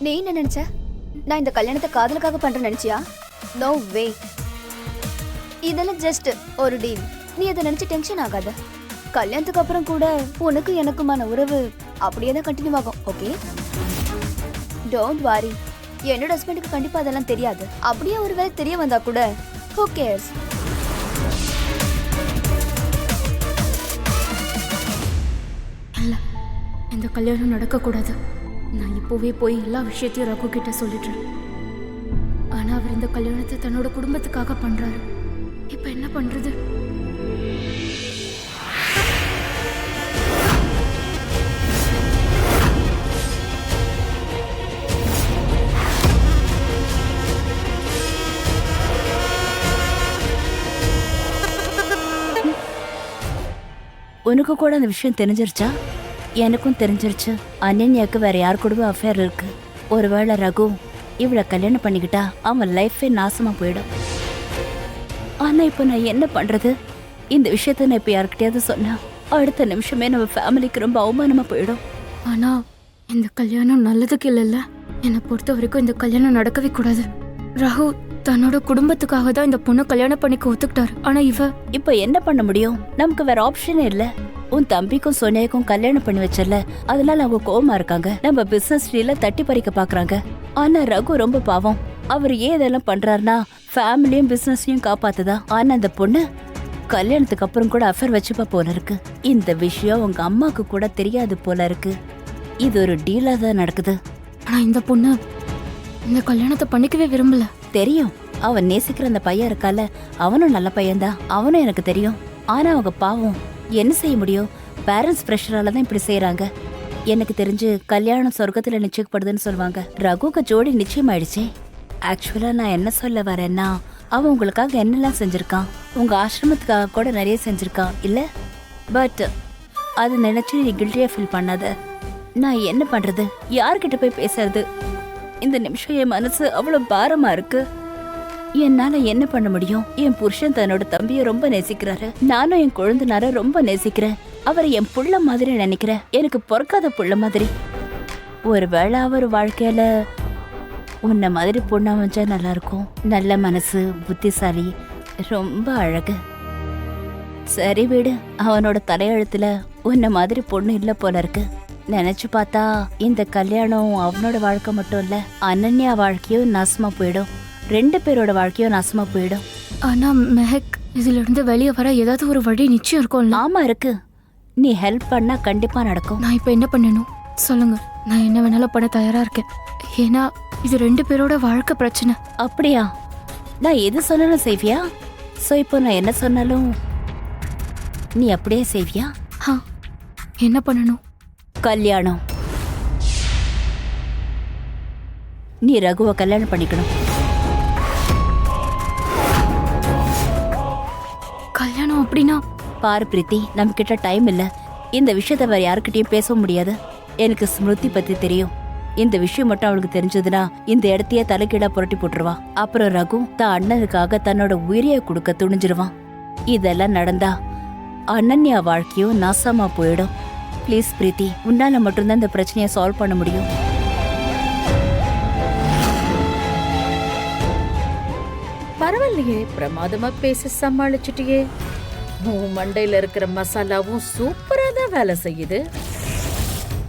நீ என்ன நினைச்ச? நான் இந்த கல்யாணத்தை காதலுக்காக பண்றேன்னு நினைச்சியா? No way. இதெல்லாம் ஜஸ்ட் ஒரு டீல். நீ அதை நினைச்சு டென்ஷன் ஆகாத. கல்யாணத்துக்கு அப்புறம் கூட உனக்கு எனக்குமான உறவு அப்படியே தான் கண்டினியூ ஆகும். ஓகே, டோன்ட் வாரி. என்னோட ஹஸ்பண்டுக்கு கண்டிப்பா அதெல்லாம் தெரியாது. அப்படியே ஒருவேளை தெரிய வந்தா கூட who cares? இல்ல, இந்த கல்யாணம் நடக்கக்கூடாது. நான் இப்போவே போய் எல்லா விஷயத்தையும் ரகு கிட்ட சொல்லிடுறேன். ஆனா அவர் இந்த கல்யாணத்தை தன்னோட குடும்பத்துக்காக பண்றாரு. இப்ப என்ன பண்றது? உனக்கு கூட அந்த விஷயம் தெரிஞ்சிருச்சா? எனக்கும் தெரிஞ்சிருச்சு. அனன்யாவுக்கு வேற யார் கூடவும் அஃபேர் இருக்கு. ஒருவேளை ரகு இவளை கல்யாணம் பண்ணிக்கிட்டா அவன் லைஃபே நாசமா போயிடும். ஆனா இப்போ நான் என்ன பண்றது? இந்த விஷயத்த நான் இப்ப யாருக்கிட்டையாவது சொன்னா அடுத்த நிமிஷமே நம்ம ஃபேமிலிக்கு ரொம்ப அவமானமா போயிடும். ஆனா இந்த கல்யாணம் நல்லதுக்கு இல்லைல்ல. என்னை பொறுத்த வரைக்கும் இந்த கல்யாணம் நடக்கவே கூடாது. ரகு தன்னோட குடும்பத்துக்காக தான் இந்த பொண்ணு கல்யாணம் பண்ணிக்க ஒத்துக்கிட்டாரு. ஆனா இப்ப என்ன பண்ண முடியும்? நமக்கு வேற ஆப்ஷனே இல்ல. உன் தம்பிக்கும் சோனியாக்கும் கல்யாணம் பண்ணி வச்சல, அதனால அவங்க கோவமா இருக்காங்க. நம்ம பிசினஸ் டீல தட்டி பறிக்க பாக்குறாங்க. ஆனா ரகு ரொம்ப பாவம். அவர் ஏன் இதெல்லாம் பண்றாருன்னா ஃபேமிலியும் பிசினஸையும் காப்பாத்துதா. ஆனா அந்த பொண்ணு கல்யாணத்துக்கு அப்புறம் கூட அஃபேர் வச்சுப்பா போல இருக்கு. இந்த விஷயம் உங்க அம்மாக்கு கூட தெரியாது போல இருக்கு. இது ஒரு டீலா தான் நடக்குது. ஆனா இந்த பொண்ணு இந்த கல்யாணத்தை பண்ணிக்கவே விரும்பல. தெரியும், அவன் நேசிக்கிற அந்த பையன் இருக்கால, அவனும் நல்ல பையன்தான். அவனும் எனக்கு தெரியும். ஆனா அவங்க பாவம், என்ன செய்ய முடியும்? பேரண்ட்ஸ் பிரஷரால தான் இப்படி செய்யறாங்க. எனக்கு தெரிஞ்சு கல்யாணம் சொர்க்கத்துல நிச்சயப்படுதுன்னு சொல்லுவாங்க. ரகுக்கு ஜோடி நிச்சயம் ஆயிடுச்சு. ஆக்சுவலா நான் என்ன சொல்ல வரேன்னா, அவன் உங்களுக்காக என்னெல்லாம் செஞ்சிருக்கான். உங்க ஆசிரமத்துக்காக கூட நிறைய செஞ்சிருக்கான் இல்ல? பட் அது நினைச்சு நீ கில்ட்டியா ஃபீல் பண்ணாத. நான் என்ன பண்றது? யார்கிட்ட போய் பேசுறது? இந்த நிமிஷம் என் மனசு அவ்வளவு பாரமா இருக்கு. என்னால என்ன பண்ண முடியும்? என் புருஷன் தன்னோட தம்பிய ரொம்ப நேசிக்கிறாரு. நானும் என் குழந்தைனார ரொம்ப நேசிக்கிறேன். அவரை என் புள்ள மாதிரி நினைக்கிறேன். எனக்கு பொறுக்காத புள்ள மாதிரி. ஒருவேளை அவர் வாழ்க்கையில உன்ன மாதிரி பொண்ணு அமைஞ்சா நல்லா இருக்கும். நல்ல மனசு, புத்திசாலி, ரொம்ப அழகு. சரி விடு, அவனோட தலையெழுத்துல உன்ன மாதிரி பொண்ணு இல்ல போல இருக்கு. நினைச்சு பார்த்தா இந்த கல்யாணம் அவனோட வாழ்க்கை மட்டும் இல்ல, அனன்யா வாழ்க்கையும் நாசமா போயிடும். 2 பேரோட வாழ்க்கையும் நாசமா போயிடும். ஆனா மெஹக், இதுல இருந்து வெளியே வர ஏதாவது ஒரு வழி நிச்சயம் இருக்கும். ஆமா இருக்கு. நீ ஹெல்ப் பண்ணா கண்டிப்பா நடக்கும். நான் இப்ப என்ன பண்ணணும் சொல்லுங்க. நான் என்ன வேணாலும் பண்ண தயாரா இருக்கேன். ஏன்னா இது 2 பேரோட வாழ்க்கை பிரச்சனை. அப்படியா? நான் எது சொன்னாலும் செய்வியா? சோ இப்போ நான் என்ன சொன்னாலும் நீ அப்படியே செய்வியா? என்ன பண்ணணும்? கல்யாணம். நீ ரகுவை கல்யாணம் பண்ணிக்கணும். கல்யாணம் அப்படின்னா? பாரு பிரீத்தி, நம்ம கிட்ட டைம் இல்ல. இந்த விஷயத்த வேற யாருக்கிட்டையும் பேச முடியாது. எனக்கு ஸ்மிருதி பத்தி தெரியும். இந்த விஷயம் மட்டும் அவளுக்கு தெரிஞ்சதுன்னா இந்த இடத்தையே தலைக்கீழா புரட்டி போட்டுருவா. அப்புறம் ரகு தான் அண்ணனுக்காக தன்னோட உயிரைய கொடுக்க துணிஞ்சிருவான். இதெல்லாம் நடந்தா அனன்யா வாழ்க்கையும் நாசமா போயிடும். ப்ளீஸ் பிரீத்தி, உன்னால மட்டும்தான் இந்த பிரச்சனையை சால்வ் பண்ண முடியும். பரவாயில்லையே, பிரமாதமா பேசி சமாளிச்சுட்டியே. உன் மண்டையில இருக்கிற மசாலாவும் சூப்பரா தான் வேலை செய்யுது.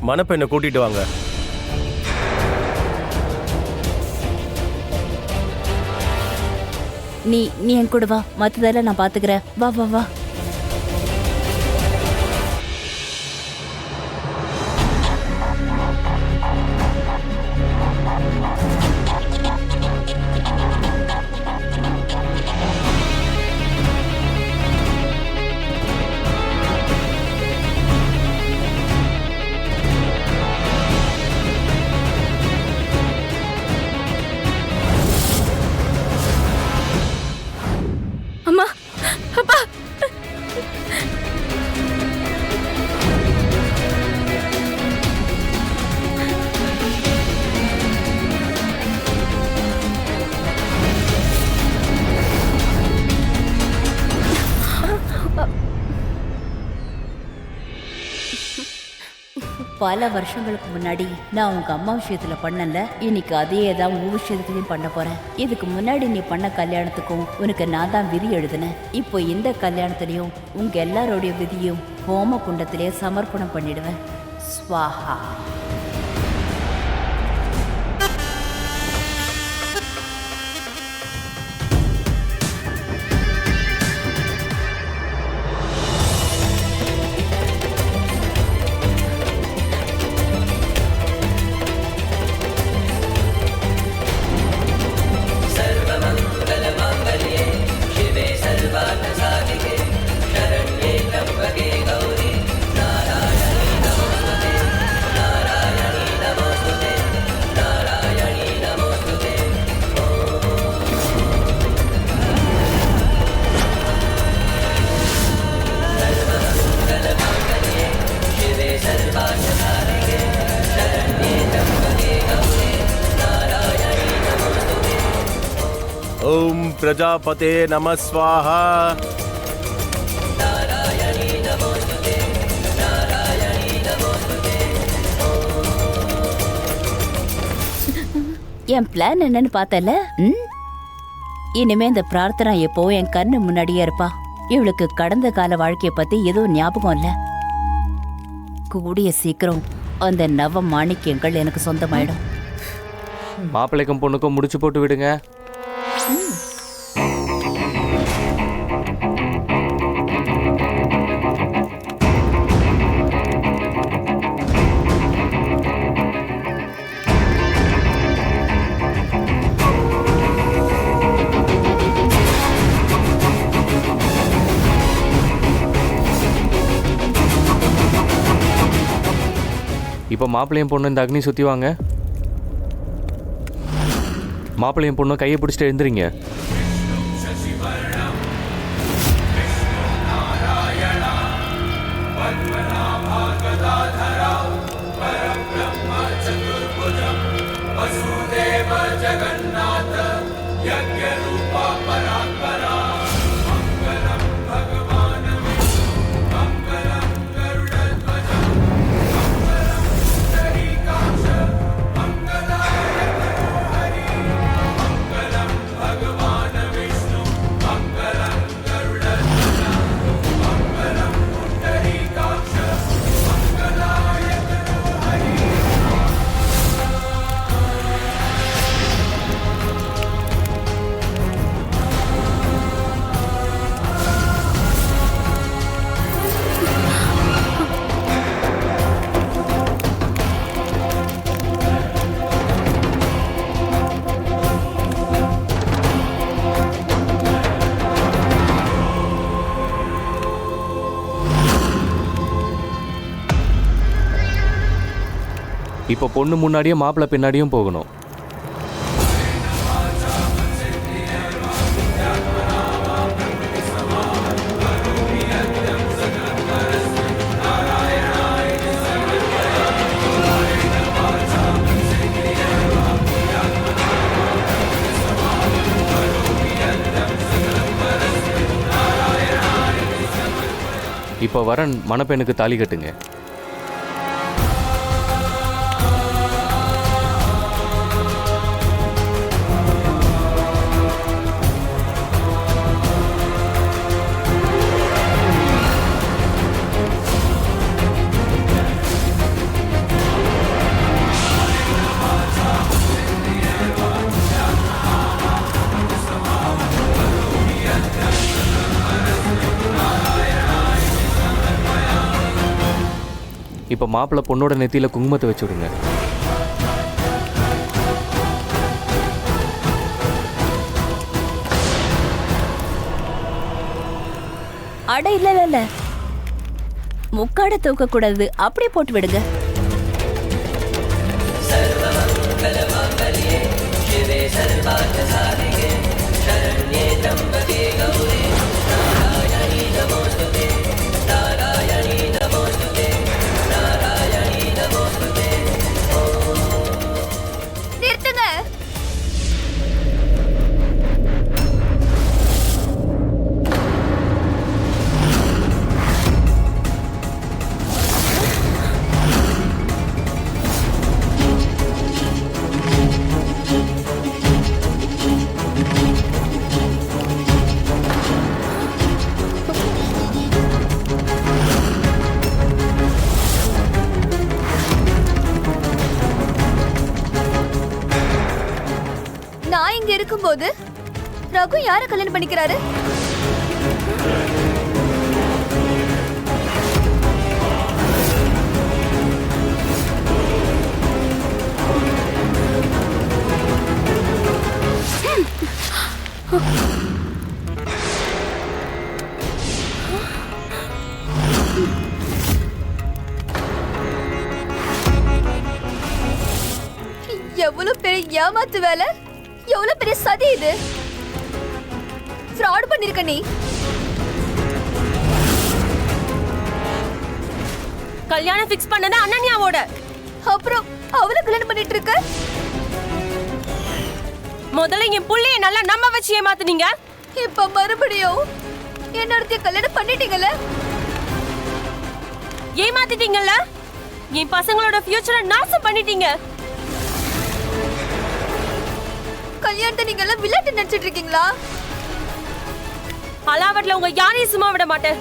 மணப்பெண்ணை கூட்டிட்டு வாங்க. நீ என் கூட வா, மத்ததெல்லாம் நான் பாத்துக்கிறேன். வா வா வா. பல வருஷங்களுக்கு முன்னாடி நான் உங்க அம்மா விஷயத்துல பண்ணல, இன்னைக்கு அதே தான் உன் விஷயத்துலயும் பண்ண போறேன். இதுக்கு முன்னாடி நீ பண்ண கல்யாணத்துக்கும் உனக்கு நான் தான் விதி எழுதினேன். இப்போ இந்த கல்யாணத்திலையும் உங்க எல்லாரோடைய விதியும் ஹோம குண்டத்திலே சமர்ப்பணம் பண்ணிடுவேன். ஸ்வாஹா. ஓம் பிரஜாபதே நம ஸ்வாஹா. என் பிளான் என்னன்னு பார்த்தல? இனிமே இந்த பிரார்த்தனை எப்போ என் கண்ணு முன்னாடியே இருப்பா. இவளுக்கு கடந்த கால வாழ்க்கைய பத்தி எதுவும் ஞாபகம் இல்ல. கூடிய சீக்கிரம் அந்த நவ மாணிக்கியங்கள் எனக்கு சொந்தமாயிடும். மாப்பிள்ளைக்கும் பொண்ணுக்கும் முடிச்சு போட்டு விடுங்க. இப்போ மாப்பிள்ளையும் பொண்ணு இந்த அக்னி சுற்றி வாங்க. மாப்பிள்ளையும் பொண்ணு கையை பிடிச்சிட்டு எழுந்துறீங்க. இப்போ பொண்ணு முன்னாடியே மாப்பிள்ளை பின்னாடியும் போகணும். இப்போ வரன் மணப்பெண்ணுக்கு தாலி கட்டுங்க. இப்போ மாப்பிள்ளை பொண்ணோட நெத்தியில் குங்குமத்தை வச்சு விடுங்க. அட இல்ல இல்ல, முக்காட தூக்க கூடாது, அப்படியே போட்டு விடுங்க. நிறுத்துங்க. போகுது? ரகு யார கல்யாணம் பண்ணிக்கிறாரு? எவ்வளவு பெரிய ஏமாத்து வேலை, எவ்வளவு பெரிய சதி இது. ஃப்ராட் பண்ணிருக்க நீ. கல்யாணம் ஃபிக்ஸ் பண்ணது அனன்யாவோட. அப்புறம் அவளை கல்யாணம் பண்ணிட்டு இருக்க. முதல்ல என் புள்ளைய நல்லா நம்ப வச்சு ஏமாத்துனீங்க. இப்ப மறுபடியும் என்னோட கல்யாணம் பண்ணிட்டீங்கல்ல? ஏமாத்திட்டீங்கல்ல. என் பசங்களோட ஃபியூச்சரை நாசம் பண்ணிட்டீங்க. கல்யாணத்தை நீங்க எல்லாம் விளையாட்டு நினைச்சிட்டு இருக்கீங்களா? அலாவட்ல உங்க யாரையும் சும்மா விட மாட்டேன்.